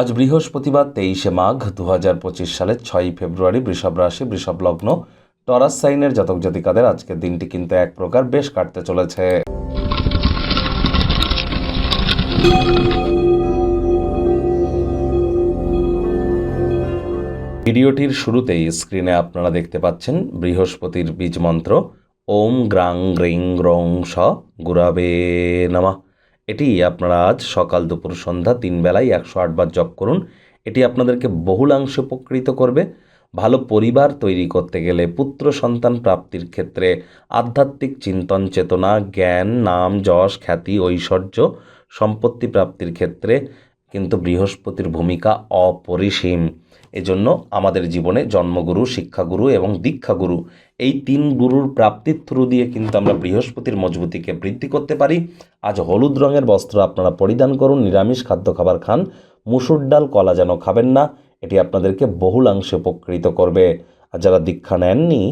আজ বৃহস্পতিবার 23শে মাঘ 2025 সালের 6ই ফেব্রুয়ারি। বৃষভ রাশি, বৃষভ লগ্ন, টরাস সাইনের জাতক জাতিকাদের আজকের দিনটি কিন্তু এক প্রকার বেশ কাটতে চলেছে। ভিডিওটির শুরুতেই স্ক্রিনে আপনারা দেখতে পাচ্ছেন বৃহস্পতির বীজ মন্ত্র ওম গ্রাং গ্রিং গ্রং স গুরাবে নমঃ। এটি আপনারা আজ সকাল দুপুর সন্ধ্যা 3 বেলায় 108 বার জপ করুন। এটি আপনাদেরকে বহুলাংশে উপকৃত করবে। ভালো পরিবার তৈরি করতে গেলে, পুত্র সন্তান প্রাপ্তির ক্ষেত্রে, আধ্যাত্মিক চিন্তন চেতনা, জ্ঞান, নাম যশ খ্যাতি ঐশ্বর্য সম্পত্তি প্রাপ্তির ক্ষেত্রে কিন্তু বৃহস্পতির ভূমিকা অপরিসীম। এজন্য আমাদের জীবনে জন্মগুরু, শিক্ষাগুরু এবং দীক্ষাগুরু, এই 3 গুরুর প্রাপ্তির থ্রু দিয়ে কিন্তু আমরা বৃহস্পতির মজবুতিকে বৃদ্ধি করতে পারি। আজ হলুদ রঙের বস্ত্র আপনারা পরিধান করুন, নিরামিষ খাদ্য খাবার খান, মুসুর ডাল কলা যেন খাবেন না। এটি আপনাদেরকে বহুলাংশে উপকৃত করবে। আর যারা দীক্ষা নেননি,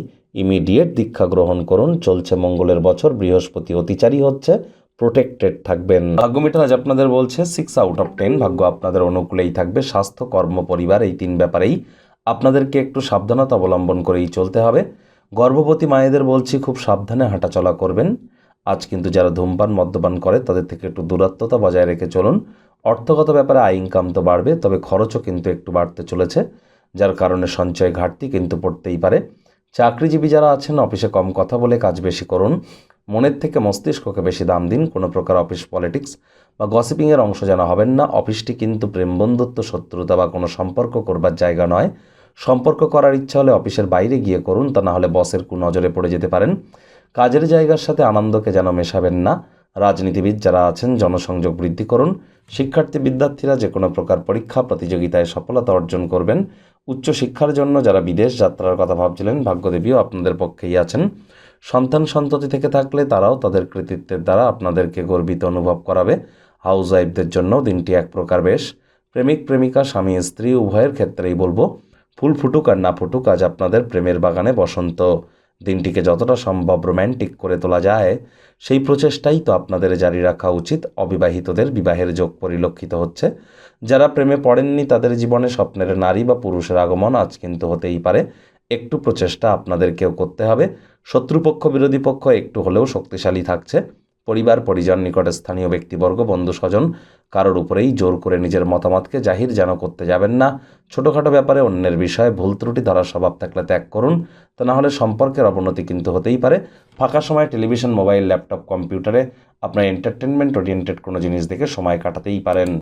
ইমিডিয়েট দীক্ষা গ্রহণ করুন। চলছে মঙ্গলের বছর, বৃহস্পতি অতিচারী হচ্ছে, প্রোটেক্টেড থাকবেন। ভাগ্য মিটার আজ আপনাদের বলছে 6 আউট অফ 10। ভাগ্য আপনাদের অনুকূলেই থাকবে। স্বাস্থ্য, কর্ম, পরিবার, এই 3 ব্যাপারেই আপনাদেরকে একটু সাবধানতা অবলম্বন করেই চলতে হবে। গর্ভবতী মায়েদের বলছি খুব সাবধানে হাঁটাচলা করবেন। আজ কিন্তু যারা ধূমপান মদ্যপান করে তাদের থেকে একটু দূরত্বতা বজায় রেখে চলুন। অর্থগত ব্যাপারে আয় ইনকাম তো বাড়বে, তবে খরচও কিন্তু একটু বাড়তে চলেছে, যার কারণে সঞ্চয় ঘাটতি কিন্তু পড়তেই পারে। চাকরিজীবী যারা আছেন, অফিসে কম কথা বলে কাজ বেশি করুন। মনের থেকে মস্তিষ্ককে বেশি দাম দিন। কোনো প্রকার অফিস পলিটিক্স বা গসিপিংয়ের অংশ যেন হবেন না। অফিসটি কিন্তু প্রেম, বন্ধুত্ব, শত্রুতা বা কোনো সম্পর্ক করবার জায়গা নয়। সম্পর্ক করার ইচ্ছা হলে অফিসের বাইরে গিয়ে করুন, তা না হলে বসের কুনজরে পড়ে যেতে পারেন। কাজের জায়গার সাথে আনন্দকে যেন মেশাবেন না। রাজনীতিবিদ যারা আছেন, জনসংযোগ বৃদ্ধি করুন। শিক্ষার্থী বিদ্যার্থীরা যে কোনো প্রকার পরীক্ষা প্রতিযোগিতায় সফলতা অর্জন করবেন। উচ্চশিক্ষার জন্য যারা বিদেশ যাত্রার কথা ভাবছিলেন, ভাগ্যদেবীও আপনাদের পক্ষেই আছেন। সন্তান সন্ততি থেকে থাকলে তারাও তাদের কৃতিত্বের দ্বারা আপনাদেরকে গর্বিত অনুভব করাবে। হাউস ওয়াইফদের জন্য দিনটি এক প্রকার বেশ। প্রেমিক প্রেমিকা, স্বামী স্ত্রী উভয়ের ক্ষেত্রেই বলবো, ফুল ফুটুক আর না ফুটুক, আজ আপনাদের প্রেমের বাগানে বসন্ত। দিনটিকে যতটা সম্ভব রোম্যান্টিক করে তোলা যায়, সেই প্রচেষ্টাই তো আপনাদের জারি রাখা উচিত। অবিবাহিতদের বিবাহের যোগ পরিলক্ষিত হচ্ছে। যারা প্রেমে পড়েননি তাদের জীবনে স্বপ্নের নারী বা পুরুষের আগমন আজ কিন্তু হতেই পারে। একটু প্রচেষ্টা আপনাদেরকেও করতে হবে। শত্রুপক্ষ, বিরোধী পক্ষ একটু হলেও শক্তিশালী থাকছে। পরিবার পরিজন, নিকটে স্থানীয় ব্যক্তিবর্গ, বন্ধু স্বজন, কারোর উপরেই জোর করে নিজের মতামতকে জাহির যেন করতে যাবেন না। ছোটোখাটো ব্যাপারে অন্যের বিষয়ে ভুল ত্রুটি ধরার স্বভাব থাকলে ত্যাগ করুন, তা না হলে সম্পর্কের অবনতি কিন্তু হতেই পারে। ফাঁকা সময় টেলিভিশন, মোবাইল, ল্যাপটপ, কম্পিউটারে আপনার এন্টারটেনমেন্ট ওরিয়েন্টেড কোনো জিনিস দেখে সময় কাটাতেই পারেন।